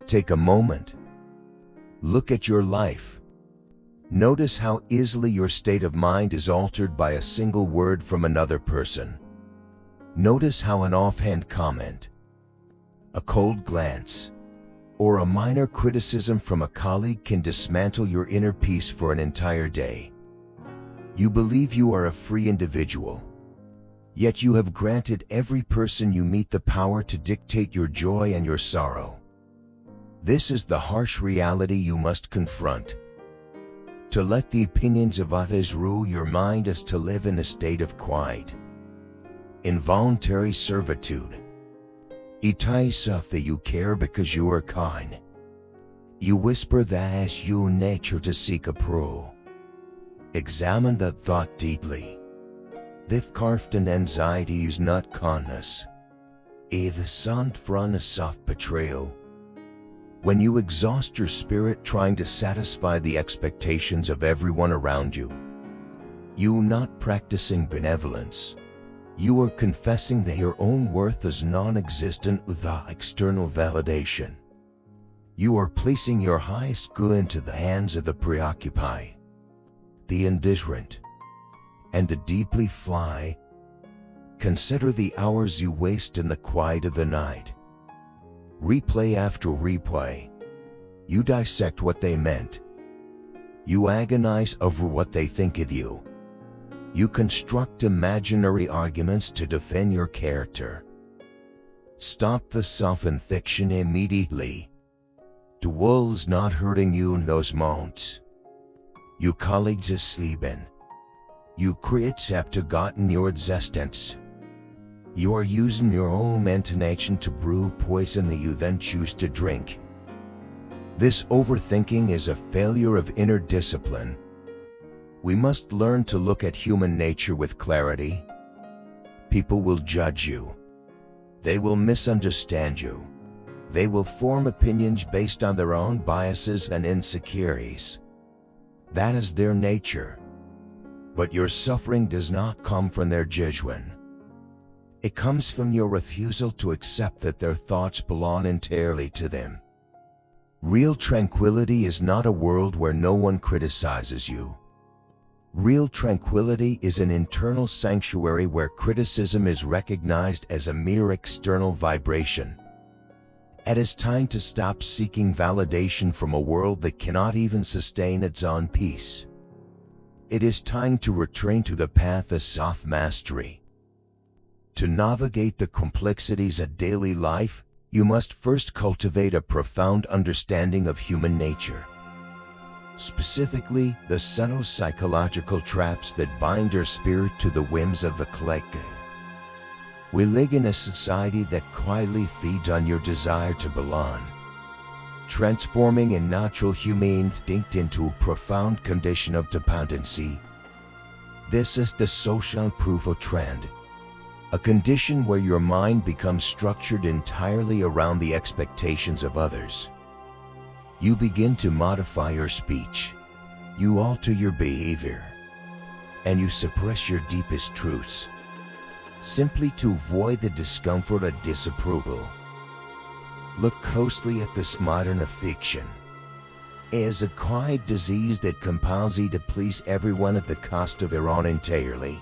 Take a moment. Look at your life. Notice how easily your state of mind is altered by a single word from another person. Notice how an offhand comment, a cold glance, or a minor criticism from a colleague can dismantle your inner peace for an entire day. You believe you are a free individual, yet you have granted every person you meet the power to dictate your joy and your sorrow. This is the harsh reality you must confront. To let the opinions of others rule your mind is to live in a state of quiet, involuntary servitude. It is of that you care because you are kind. You whisper that it's your nature to seek approval. Examine that thought deeply. This constant anxiety is not kindness. It is some form of self-betrayal. When you exhaust your spirit trying to satisfy the expectations of everyone around you, you are not practicing benevolence. You are confessing that your own worth is non-existent without external validation. You are placing your highest good into the hands of the preoccupied, the indifferent, and the deeply fly. Consider the hours you waste in the quiet of the night. Replay after replay. You dissect what they meant. You agonize over what they think of you. You construct imaginary arguments to defend your character. Stop the self-infliction immediately. The world's not hurting you in those moments. Your colleagues are sleeping. You critics have forgotten your existence. You are using your own imagination to brew poison that you then choose to drink. This overthinking is a failure of inner discipline. We must learn to look at human nature with clarity. People will judge you. They will misunderstand you. They will form opinions based on their own biases and insecurities. That is their nature. But your suffering does not come from their judgment. It comes from your refusal to accept that their thoughts belong entirely to them. Real tranquility is not a world where no one criticizes you. Real tranquility is an internal sanctuary where criticism is recognized as a mere external vibration. It is time to stop seeking validation from a world that cannot even sustain its own peace. It is time to return to the path of self-mastery. To navigate the complexities of daily life, you must first cultivate a profound understanding of human nature. Specifically, the subtle psychological traps that bind our spirit to the whims of the collective. We live in a society that quietly feeds on your desire to belong, transforming a natural human instinct into a profound condition of dependency. This is the social proof of trend, a condition where your mind becomes structured entirely around the expectations of others. You begin to modify your speech, you alter your behavior, and you suppress your deepest truths, simply to avoid the discomfort of disapproval. Look closely at this modern affliction. It is a quiet disease that compels you to please everyone at the cost of your own entirely.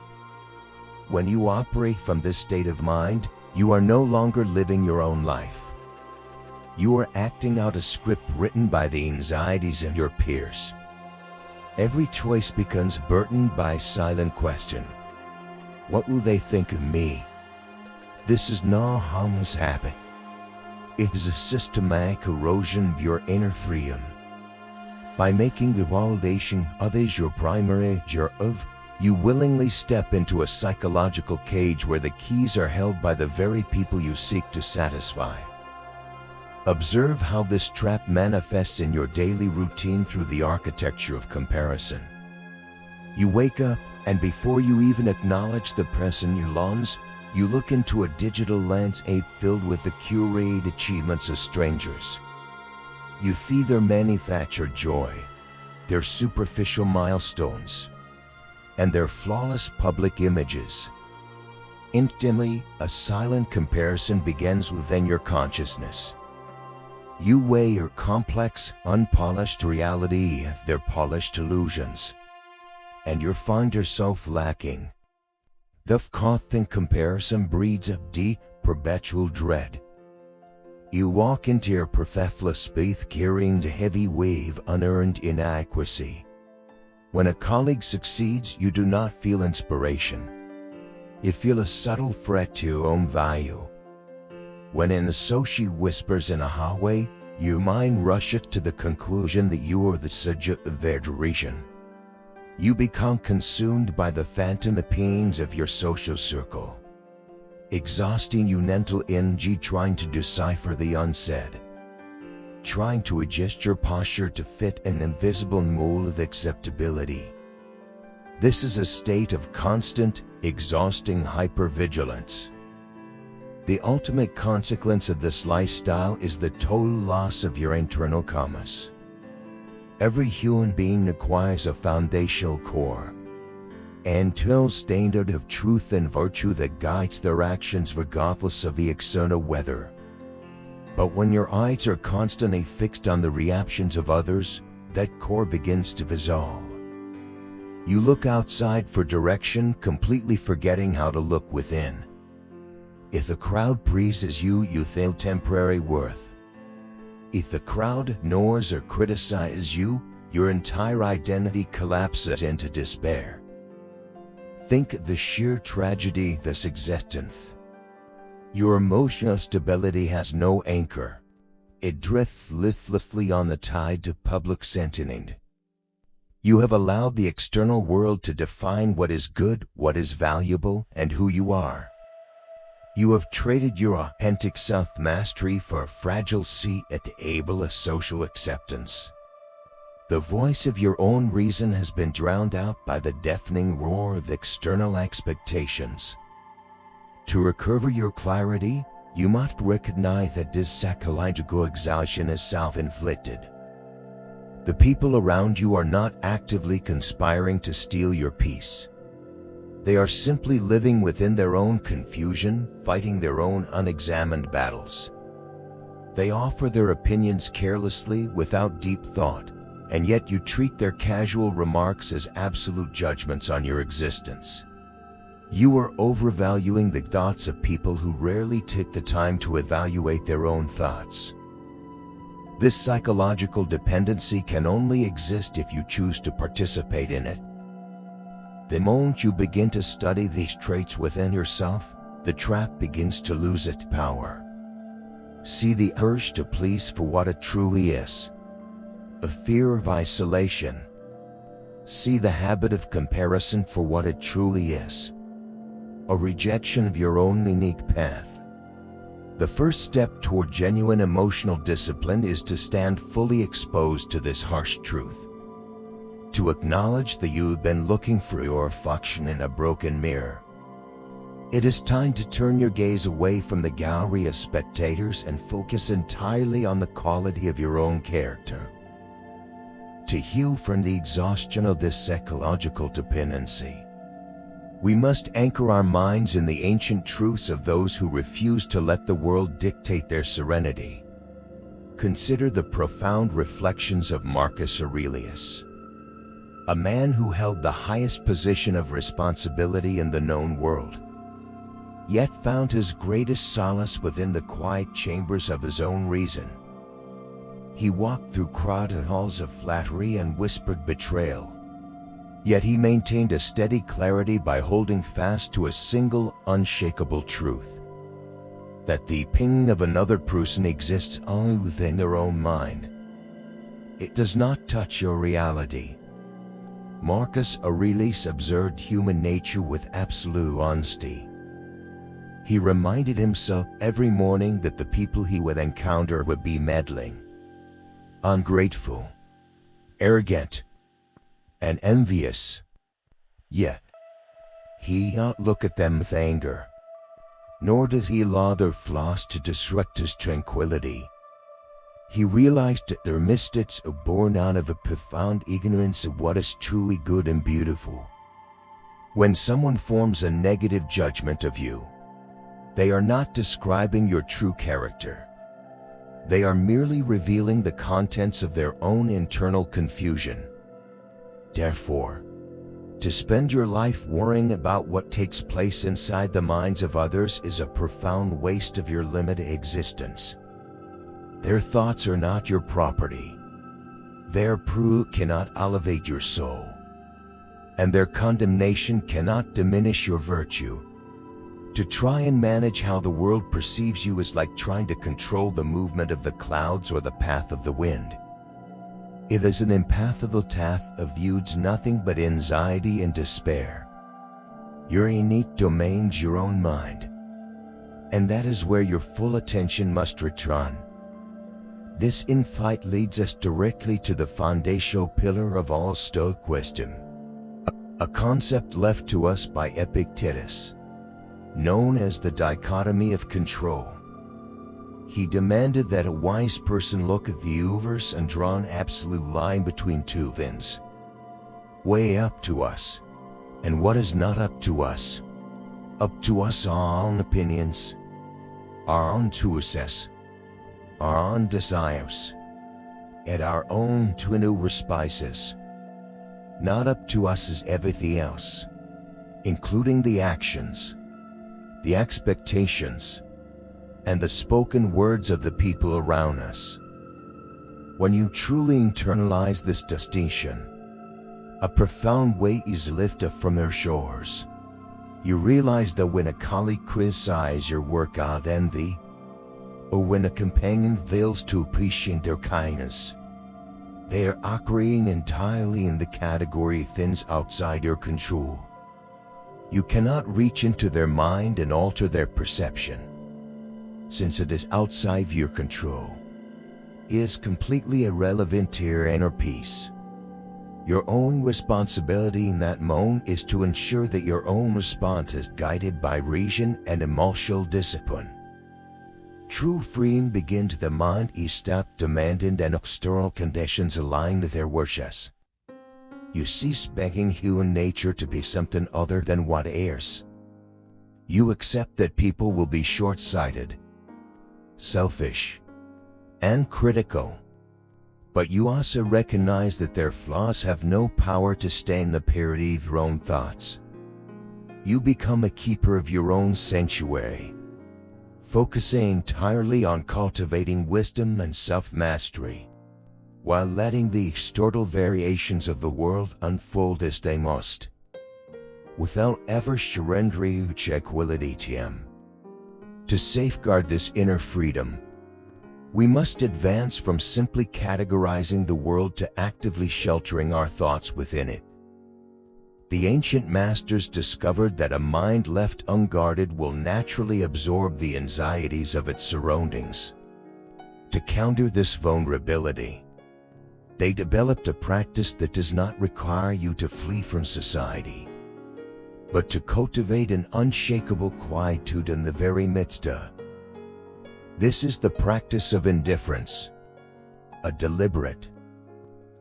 When you operate from this state of mind, you are no longer living your own life. You are acting out a script written by the anxieties of your peers. Every choice becomes burdened by a silent question. What will they think of me? This is no harmless habit. It is a systematic erosion of your inner freedom. By making the validation of others your primary objective, you willingly step into a psychological cage where the keys are held by the very people you seek to satisfy. Observe how this trap manifests in your daily routine through the architecture of comparison. You wake up, and before you even acknowledge the person you love, you look into a digital landscape filled with the curated achievements of strangers. You see their manufactured joy, their superficial milestones, and their flawless public images. Instantly, a silent comparison begins within your consciousness. You weigh your complex, unpolished reality with their polished illusions, and you find yourself lacking. Thus constant comparison breeds a deep, perpetual dread. You walk into your perfectless space carrying the heavy wave unearned inadequacy. When a colleague succeeds, you do not feel inspiration. You feel a subtle threat to your own value. When an associate whispers in a hallway, your mind rushes to the conclusion that you are the subject of their derision. You become consumed by the phantom opinions of your social circle, exhausting your mental energy trying to decipher the unsaid, trying to adjust your posture to fit an invisible mold of acceptability. This is a state of constant, exhausting hypervigilance. The ultimate consequence of this lifestyle is the total loss of your internal compass. Every human being acquires a foundational core, an internal standard of truth and virtue that guides their actions regardless of the external weather. But when your eyes are constantly fixed on the reactions of others, that core begins to dissolve. You look outside for direction, completely forgetting how to look within. If the crowd praises you, you feel temporary worth. If the crowd ignores or criticizes you, your entire identity collapses into despair. Think of the sheer tragedy of this existence. Your emotional stability has no anchor. It drifts listlessly on the tide of public sentiment. You have allowed the external world to define what is good, what is valuable, and who you are. You have traded your authentic self-mastery for a fragile seat at the table of social acceptance. The voice of your own reason has been drowned out by the deafening roar of external expectations. To recover your clarity, you must recognize that this psychological exhaustion is self-inflicted. The people around you are not actively conspiring to steal your peace. They are simply living within their own confusion, fighting their own unexamined battles. They offer their opinions carelessly, without deep thought, and yet you treat their casual remarks as absolute judgments on your existence. You are overvaluing the thoughts of people who rarely take the time to evaluate their own thoughts. This psychological dependency can only exist if you choose to participate in it. The moment you begin to study these traits within yourself, the trap begins to lose its power. See the urge to please for what it truly is: a fear of isolation. See the habit of comparison for what it truly is: a rejection of your own unique path. The first step toward genuine emotional discipline is to stand fully exposed to this harsh truth. To acknowledge that you've been looking for your reflection in a broken mirror. It is time to turn your gaze away from the gallery of spectators and focus entirely on the quality of your own character. To heal from the exhaustion of this psychological dependency, we must anchor our minds in the ancient truths of those who refuse to let the world dictate their serenity. Consider the profound reflections of Marcus Aurelius, a man who held the highest position of responsibility in the known world, yet found his greatest solace within the quiet chambers of his own reason. He walked through crowded halls of flattery and whispered betrayal, yet he maintained a steady clarity by holding fast to a single, unshakable truth: that the opinion of another person exists only within their own mind. It does not touch your reality. Marcus Aurelius observed human nature with absolute honesty. He reminded himself every morning that the people he would encounter would be meddling, ungrateful, arrogant, and envious. Yet, he did not look at them with anger, nor did he allow their flaws to disrupt his tranquility. He realized that their mistakes are born out of a profound ignorance of what is truly good and beautiful. When someone forms a negative judgment of you, they are not describing your true character. They are merely revealing the contents of their own internal confusion. Therefore, to spend your life worrying about what takes place inside the minds of others is a profound waste of your limited existence. Their thoughts are not your property. Their proof cannot elevate your soul, and their condemnation cannot diminish your virtue. To try and manage how the world perceives you is like trying to control the movement of the clouds or the path of the wind. It is an impossible task that yields nothing but anxiety and despair. Your unique domain's your own mind, and that is where your full attention must return. This insight leads us directly to the foundational pillar of all Stoic wisdom, a concept left to us by Epictetus, known as the dichotomy of control. He demanded that a wise person look at the universe and draw an absolute line between two things: way up to us, and what is not up to us. Up to us our own opinions, our own choices, our own desires, and our own twin responses. Not up to us is everything else, including the actions, the expectations, and the spoken words of the people around us. When you truly internalize this distinction, a profound weight is lifted from your shoulders. You realize that when a colleague criticizes your work out of envy, or when a companion fails to appreciate their kindness, they are operating entirely in the category of things outside your control. You cannot reach into their mind and alter their perception, since it is outside your control. It is completely irrelevant to your inner peace. Your only responsibility in that moment is to ensure that your own response is guided by reason and emotional discipline. True freedom begins the mind is stop demanding that external conditions align with their wishes. You cease begging human nature to be something other than what it is. You accept that people will be short-sighted, selfish, and critical, but you also recognize that their flaws have no power to stain the purity of your own thoughts. You become a keeper of your own sanctuary, focusing entirely on cultivating wisdom and self-mastery, while letting the external variations of the world unfold as they must, without ever surrendering to equality to them. To safeguard this inner freedom, we must advance from simply categorizing the world to actively sheltering our thoughts within it. The ancient masters discovered that a mind left unguarded will naturally absorb the anxieties of its surroundings. To counter this vulnerability, they developed a practice that does not require you to flee from society, but to cultivate an unshakable quietude in the very midst of. This is the practice of indifference, a deliberate,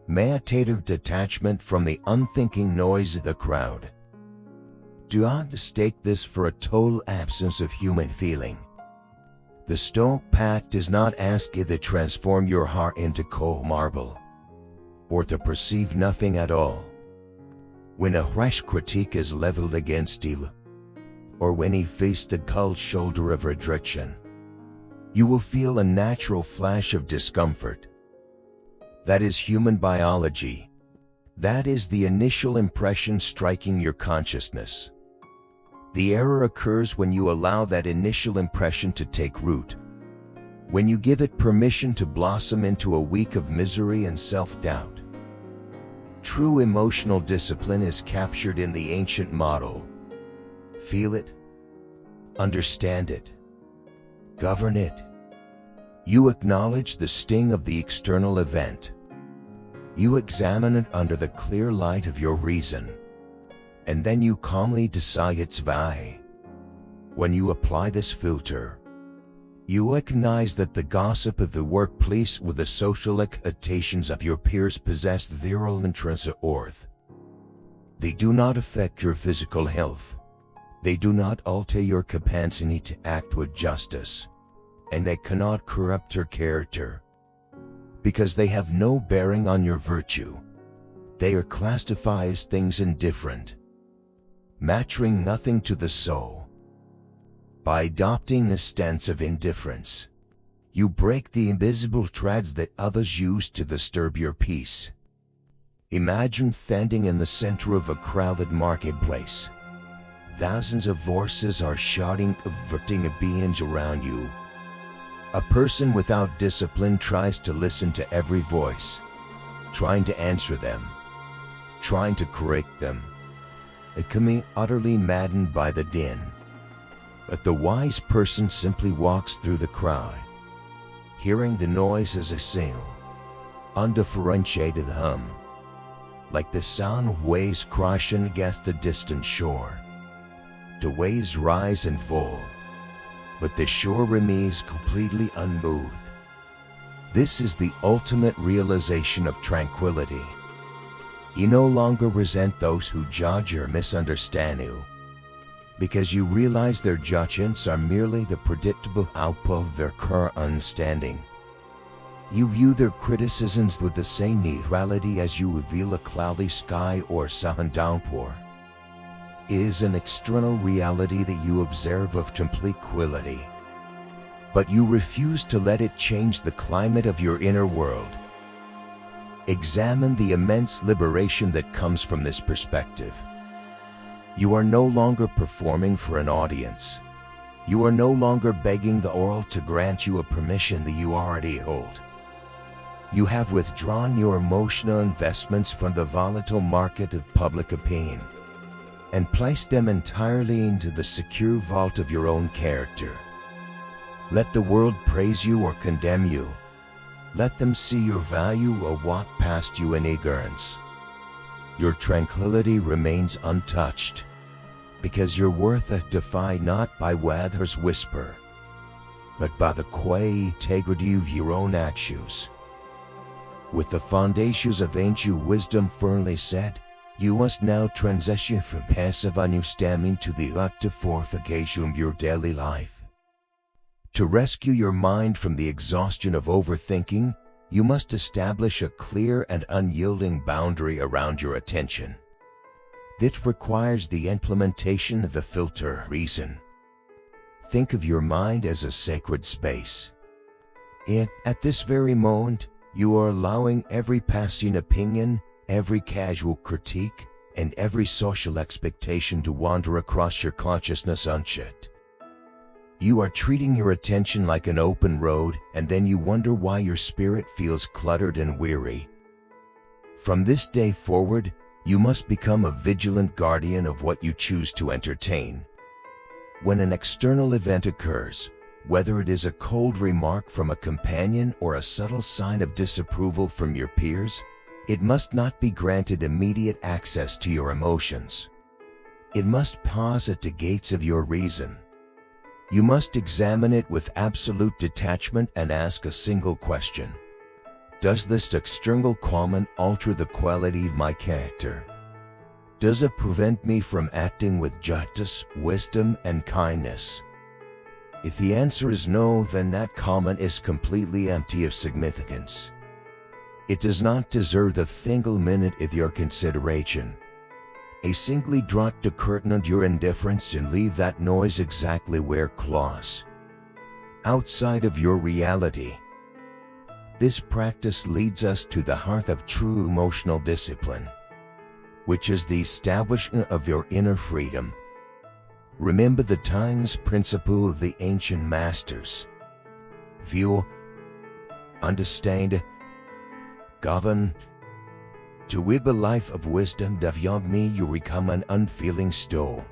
meditative detachment from the unthinking noise of the crowd. Do not mistake this for a total absence of human feeling. The Stoic path does not ask you to transform your heart into cold marble, or to perceive nothing at all. When a harsh critique is leveled against you, or when he faced the cold shoulder of rejection, you will feel a natural flash of discomfort. That is human biology. That is the initial impression striking your consciousness. The error occurs when you allow that initial impression to take root, when you give it permission to blossom into a week of misery and self-doubt. True emotional discipline is captured in the ancient model. Feel it, understand it, govern it. You acknowledge the sting of the external event. You examine it under the clear light of your reason, and then you calmly decide its value. When you apply this filter, you recognize that the gossip of the workplace or the social expectations of your peers possess zero intrinsic worth. They do not affect your physical health. They do not alter your capacity to act with justice. and they cannot corrupt your character, because they have no bearing on your virtue. They are classified as things indifferent, mattering nothing to the soul. By adopting a stance of indifference, you break the invisible threads that others use to disturb your peace. Imagine standing in the center of a crowded marketplace. Thousands of voices are shouting, averting beings around you. A person without discipline tries to listen to every voice, trying to answer them, trying to correct them. It can be utterly maddened by the din. But the wise person simply walks through the crowd, hearing the noise as a single, undifferentiated hum, like the sound of waves crashing against the distant shore. The waves rise and fall, but the shore remains completely unmoved. This is the ultimate realization of tranquility. You no longer resent those who judge or misunderstand you, because you realize their judgments are merely the predictable output of their current understanding. You view their criticisms with the same neutrality as you reveal a cloudy sky or sudden downpour. It is an external reality that you observe of tranquility, but you refuse to let it change the climate of your inner world. Examine the immense liberation that comes from this perspective. You are no longer performing for an audience. You are no longer begging the world to grant you a permission that you already hold. You have withdrawn your emotional investments from the volatile market of public opinion and placed them entirely into the secure vault of your own character. Let the world praise you or condemn you. Let them see your value or walk past you in ignorance. Your tranquility remains untouched, because your worth is defined not by weather's whisper, but by the quiet integrity of your own actions. With the foundations of ancient wisdom firmly set, you must now transition from passive understanding to the active fortification of your daily life. To rescue your mind from the exhaustion of overthinking, you must establish a clear and unyielding boundary around your attention. This requires the implementation of the filter reason. Think of your mind as a sacred space. At this very moment, you are allowing every passing opinion, every casual critique, and every social expectation to wander across your consciousness unchecked. You are treating your attention like an open road, and then you wonder why your spirit feels cluttered and weary. From this day forward, you must become a vigilant guardian of what you choose to entertain. When an external event occurs, whether it is a cold remark from a companion or a subtle sign of disapproval from your peers, it must not be granted immediate access to your emotions. It must pause at the gates of your reason. You must examine it with absolute detachment and ask a single question. Does this external comment alter the quality of my character? Does it prevent me from acting with justice, wisdom, and kindness? If the answer is no, then that comment is completely empty of significance. It does not deserve a single minute of your consideration. A singly draw the curtain on your indifference and leave that noise exactly where it claws, outside of your reality. This practice leads us to the heart of true emotional discipline, which is the establishment of your inner freedom. Remember the times principle of the ancient masters. View, understand, govern. To live a life of wisdom beyond me, you become an unfeeling stone.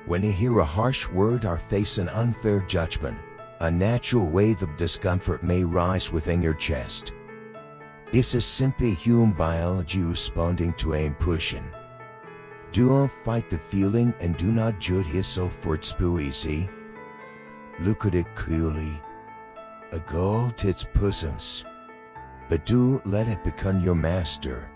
When you hear a harsh word or face an unfair judgment, a natural wave of discomfort may rise within your chest. This is simply human biology responding to an impulsion. Do not fight the feeling and do not judge yourself for its easy. Look at it coolly. A goal to its presence. But do let it become your master.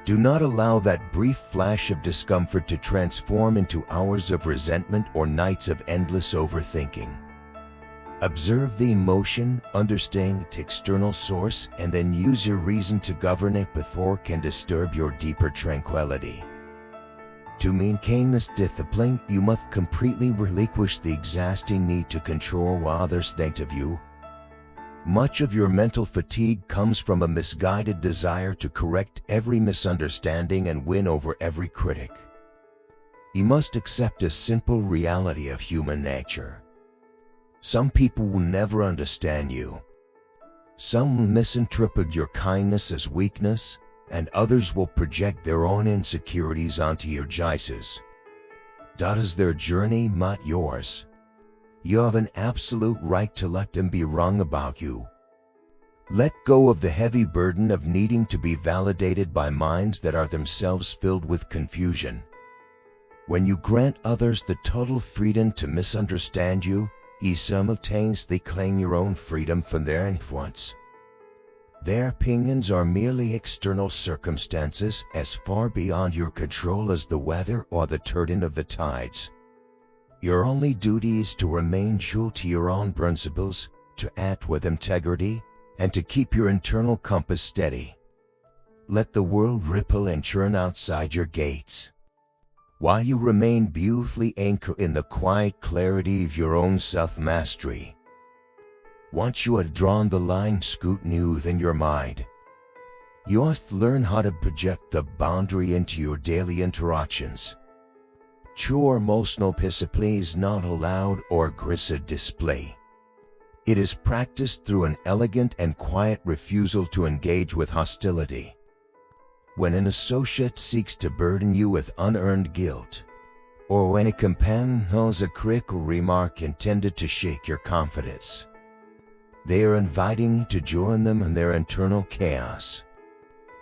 Do not allow that brief flash of discomfort to transform into hours of resentment or nights of endless overthinking. Observe the emotion, understand its external source, and then use your reason to govern it before it can disturb your deeper tranquility. To maintain this discipline, you must completely relinquish the exhausting need to control what others think of you. Much of your mental fatigue comes from a misguided desire to correct every misunderstanding and win over every critic. You must accept a simple reality of human nature. Some people will never understand you. Some will misinterpret your kindness as weakness, and others will project their own insecurities onto your choices. That is their journey, not yours. You have an absolute right to let them be wrong about you. Let go of the heavy burden of needing to be validated by minds that are themselves filled with confusion. When you grant others the total freedom to misunderstand you, you simultaneously claim your own freedom from their influence. Their opinions are merely external circumstances as far beyond your control as the weather or the turning of the tides. Your only duty is to remain true to your own principles, to act with integrity, and to keep your internal compass steady. Let the world ripple and churn outside your gates, while you remain beautifully anchored in the quiet clarity of your own self-mastery. Once you have drawn the line scrutineous in your mind, you must learn how to project the boundary into your daily interactions. True emotional discipline is not a loud or aggressive display. It is practiced through an elegant and quiet refusal to engage with hostility. When an associate seeks to burden you with unearned guilt, or when a companion hurls a critical remark intended to shake your confidence, they are inviting you to join them in their internal chaos.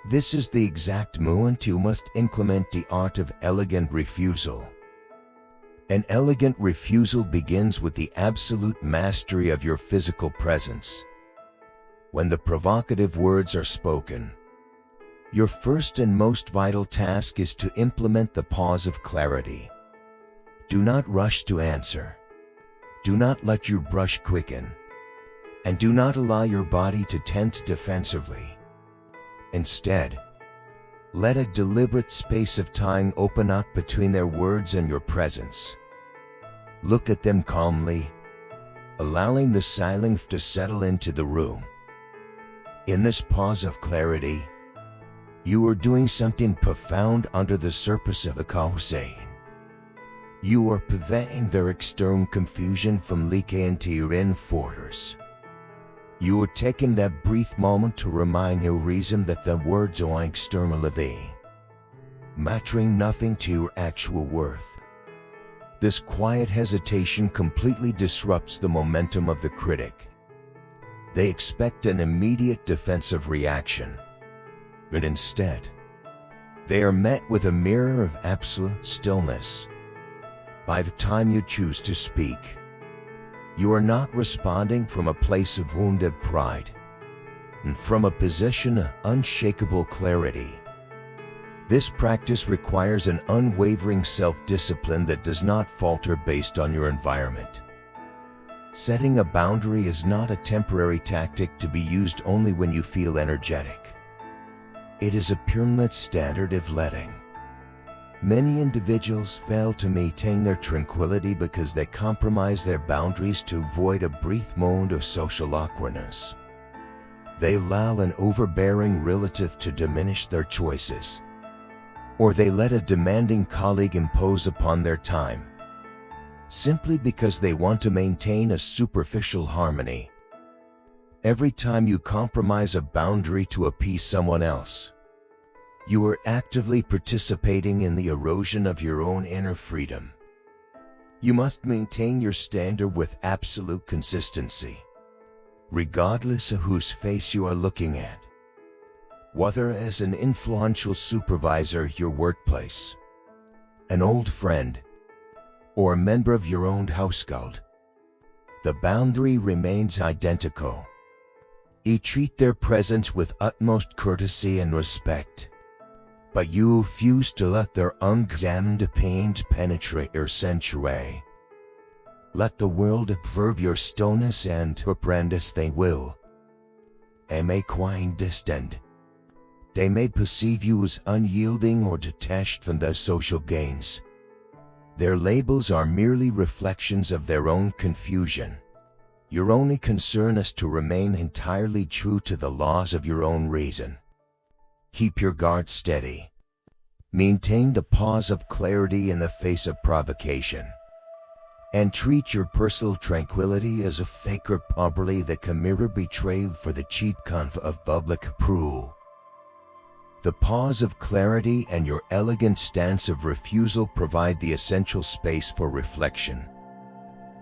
This is the exact moment you must implement the art of elegant refusal. An elegant refusal begins with the absolute mastery of your physical presence. When the provocative words are spoken, your first and most vital task is to implement the pause of clarity. Do not rush to answer. Do not let your brush quicken. And do not allow your body to tense defensively. Instead, let a deliberate space of time open up between their words and your presence. Look at them calmly, allowing the silence to settle into the room. In this pause of clarity, you are doing something profound under the surface of the conversation. You are preventing their external confusion from leaking into your inner fortress. You are taking that brief moment to remind your reason that the words are externally, mattering nothing to your actual worth. This quiet hesitation completely disrupts the momentum of the critic. They expect an immediate defensive reaction, but instead, they are met with a mirror of absolute stillness. By the time you choose to speak, you are not responding from a place of wounded pride, and from a position of unshakable clarity. This practice requires an unwavering self-discipline that does not falter based on your environment. Setting a boundary is not a temporary tactic to be used only when you feel energetic. It is a permanent standard of letting. Many individuals fail to maintain their tranquility because they compromise their boundaries to avoid a brief moment of social awkwardness. They allow an overbearing relative to diminish their choices, or they let a demanding colleague impose upon their time, simply because they want to maintain a superficial harmony. Every time you compromise a boundary to appease someone else, you are actively participating in the erosion of your own inner freedom. You must maintain your standard with absolute consistency, regardless of whose face you are looking at. Whether as an influential supervisor at your workplace, an old friend, or a member of your own household, the boundary remains identical. You treat their presence with utmost courtesy and respect, but you refuse to let their unexamined opinions penetrate your sanctuary. Let the world observe your stillness, and apprentice they will. And may quite distant. They may perceive you as unyielding or detached from their social gains. Their labels are merely reflections of their own confusion. Your only concern is to remain entirely true to the laws of your own reason. Keep your guard steady. Maintain the pause of clarity in the face of provocation. And treat your personal tranquility as a sacred property that can never be traded for the cheap comfort of public approval. The pause of clarity and your elegant stance of refusal provide the essential space for reflection.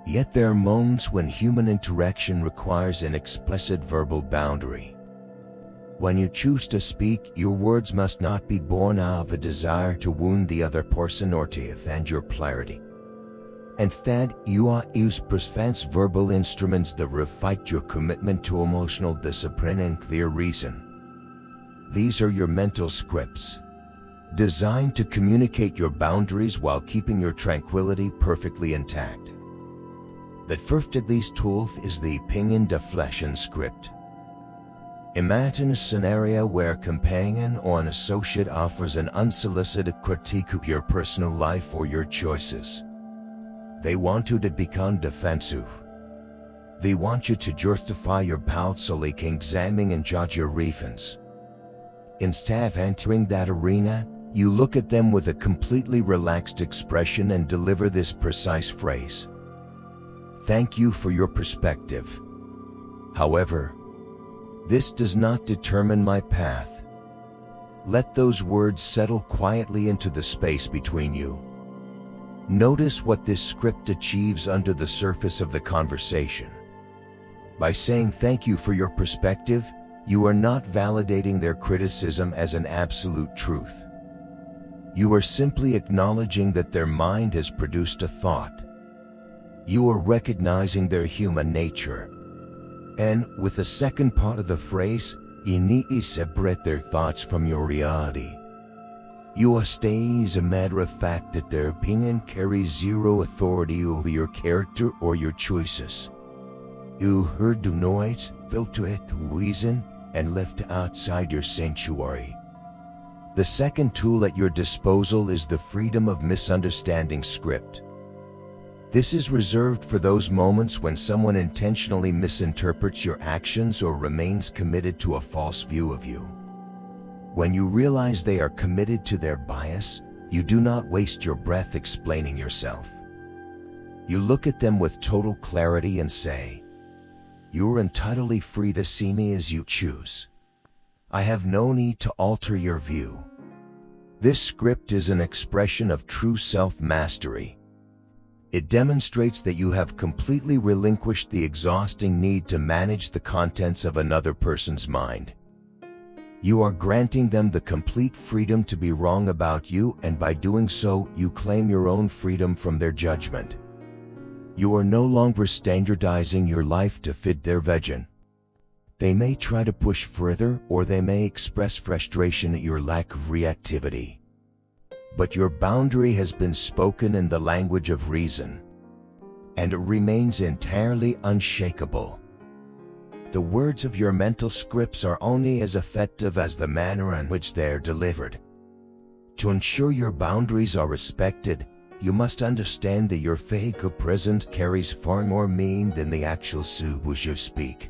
Yet there are moments when human interaction requires an explicit verbal boundary. When you choose to speak, your words must not be born out of a desire to wound the other person or to offend your clarity. Instead, you ought to use precise verbal instruments that reflect your commitment to emotional discipline and clear reason. These are your mental scripts, designed to communicate your boundaries while keeping your tranquility perfectly intact. The first of these tools is the opinion deflection script. Imagine a scenario where a companion or an associate offers an unsolicited critique of your personal life or your choices. They want you to become defensive. They want you to justify your doubts so they can examine and judge your reasons. Instead of entering that arena, you look at them with a completely relaxed expression and deliver this precise phrase. Thank you for your perspective. However, this does not determine my path. Let those words settle quietly into the space between you. Notice what this script achieves under the surface of the conversation. By saying thank you for your perspective, you are not validating their criticism as an absolute truth. You are simply acknowledging that their mind has produced a thought. You are recognizing their human nature. And, with the second part of the phrase, you need to separate their thoughts from your reality. You are stating as a matter of fact that their opinion carries zero authority over your character or your choices. You heard the noise, filter it to reason, and lift outside your sanctuary. The second tool at your disposal is the freedom of misunderstanding script. This is reserved for those moments when someone intentionally misinterprets your actions or remains committed to a false view of you. When you realize they are committed to their bias, you do not waste your breath explaining yourself. You look at them with total clarity and say, "You are entirely free to see me as you choose. I have no need to alter your view." This script is an expression of true self-mastery. It demonstrates that you have completely relinquished the exhausting need to manage the contents of another person's mind. You are granting them the complete freedom to be wrong about you, and by doing so, you claim your own freedom from their judgment. You are no longer standardizing your life to fit their vision. They may try to push further, or they may express frustration at your lack of reactivity. But your boundary has been spoken in the language of reason, and it remains entirely unshakable. The words of your mental scripts are only as effective as the manner in which they are delivered. To ensure your boundaries are respected, you must understand that your fake presence carries far more meaning than the actual which you speak.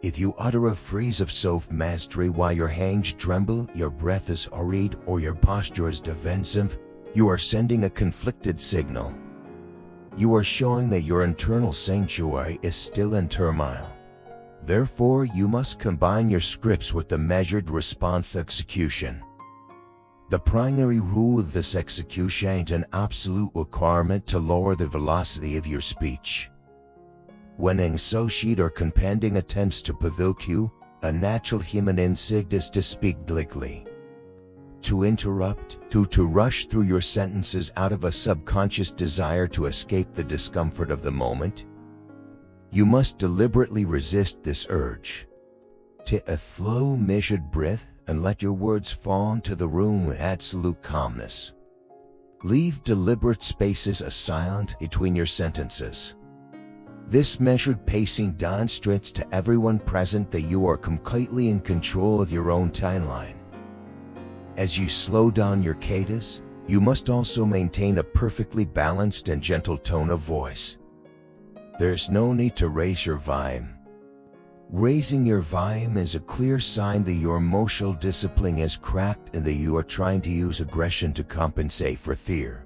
If you utter a phrase of self-mastery while your hands tremble, your breath is hurried, or your posture is defensive, you are sending a conflicted signal. You are showing that your internal sanctuary is still in turmoil. Therefore, you must combine your scripts with the measured response execution. The primary rule of this execution is an absolute requirement to lower the velocity of your speech. When an associate or companion attempts to provoke you, a natural human instinct is to speak quickly, to interrupt, to rush through your sentences out of a subconscious desire to escape the discomfort of the moment. You must deliberately resist this urge. Take a slow, measured breath and let your words fall into the room with absolute calmness. Leave deliberate spaces silent between your sentences. This measured pacing demonstrates to everyone present that you are completely in control of your own timeline. As you slow down your cadence, you must also maintain a perfectly balanced and gentle tone of voice. There's no need to raise your volume. Raising your volume is a clear sign that your emotional discipline is cracked and that you are trying to use aggression to compensate for fear.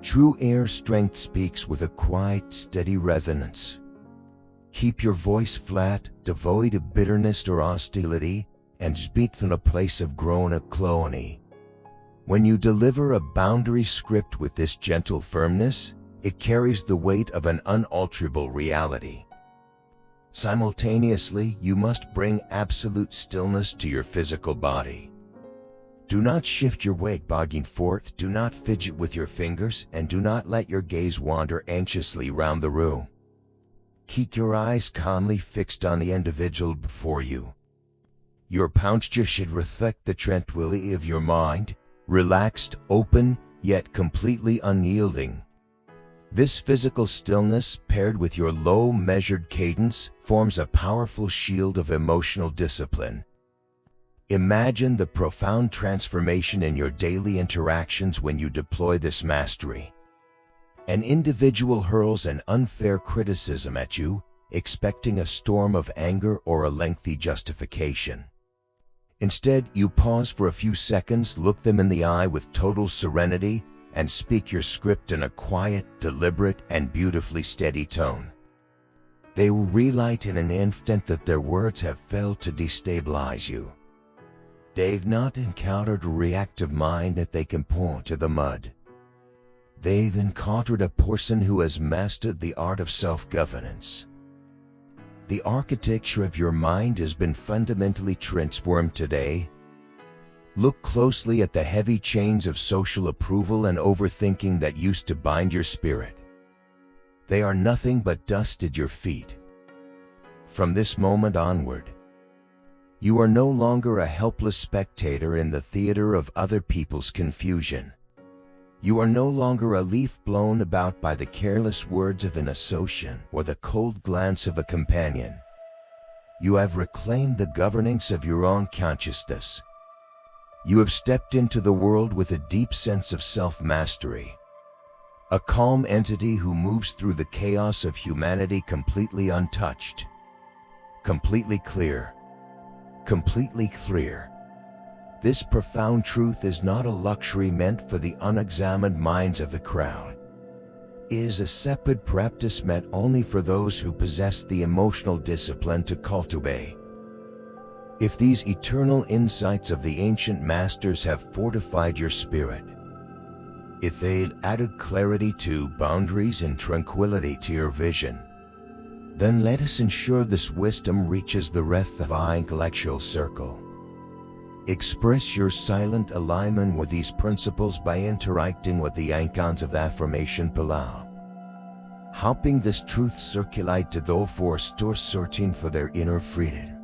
True inner strength speaks with a quiet, steady resonance. Keep your voice flat, devoid of bitterness or hostility, and speak from a place of grown-up clarity. When you deliver a boundary script with this gentle firmness, it carries the weight of an unalterable reality. Simultaneously, you must bring absolute stillness to your physical body. Do not shift your weight back and forth, do not fidget with your fingers, and do not let your gaze wander anxiously round the room. Keep your eyes calmly fixed on the individual before you. Your posture should reflect the tranquility of your mind, relaxed, open, yet completely unyielding. This physical stillness, paired with your low, measured cadence, forms a powerful shield of emotional discipline. Imagine the profound transformation in your daily interactions when you deploy this mastery. An individual hurls an unfair criticism at you, expecting a storm of anger or a lengthy justification. Instead, you pause for a few seconds, look them in the eye with total serenity, and speak your script in a quiet, deliberate, and beautifully steady tone. They will realize in an instant that their words have failed to destabilize you. They've not encountered a reactive mind that they can point to the mud. They've encountered a person who has mastered the art of self-governance. The architecture of your mind has been fundamentally transformed today. Look closely at the heavy chains of social approval and overthinking that used to bind your spirit. They are nothing but dust at your feet. From this moment onward, you are no longer a helpless spectator in the theater of other people's confusion. You are no longer a leaf blown about by the careless words of an associate or the cold glance of a companion. You have reclaimed the governance of your own consciousness. You have stepped into the world with a deep sense of self-mastery. A calm entity who moves through the chaos of humanity completely untouched. Completely clear. Completely clear. This profound truth is not a luxury meant for the unexamined minds of the crowd. It is a separate practice meant only for those who possess the emotional discipline to cultivate. If these eternal insights of the ancient masters have fortified your spirit, if they added clarity to boundaries and tranquility to your vision, then let us ensure this wisdom reaches the rest of our intellectual circle. Express your silent alignment with these principles by interacting with the icons of affirmation below. Helping this truth circulate to those who are still searching for their inner freedom.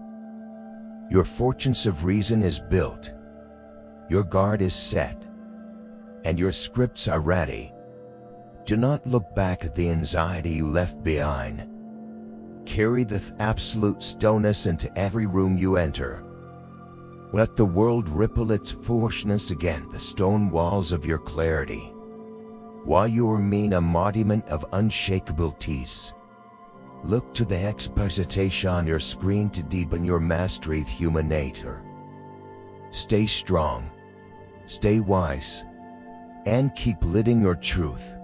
Your fortress of reason is built, your guard is set, and your scripts are ready. Do not look back at the anxiety you left behind. Carry this absolute stillness into every room you enter. Let the world ripple its foolishness against the stone walls of your clarity, while you remain a embodiment of unshakable peace. Look to the exposition on your screen to deepen your mastery of human nature. Stay strong, stay wise, and keep living your truth.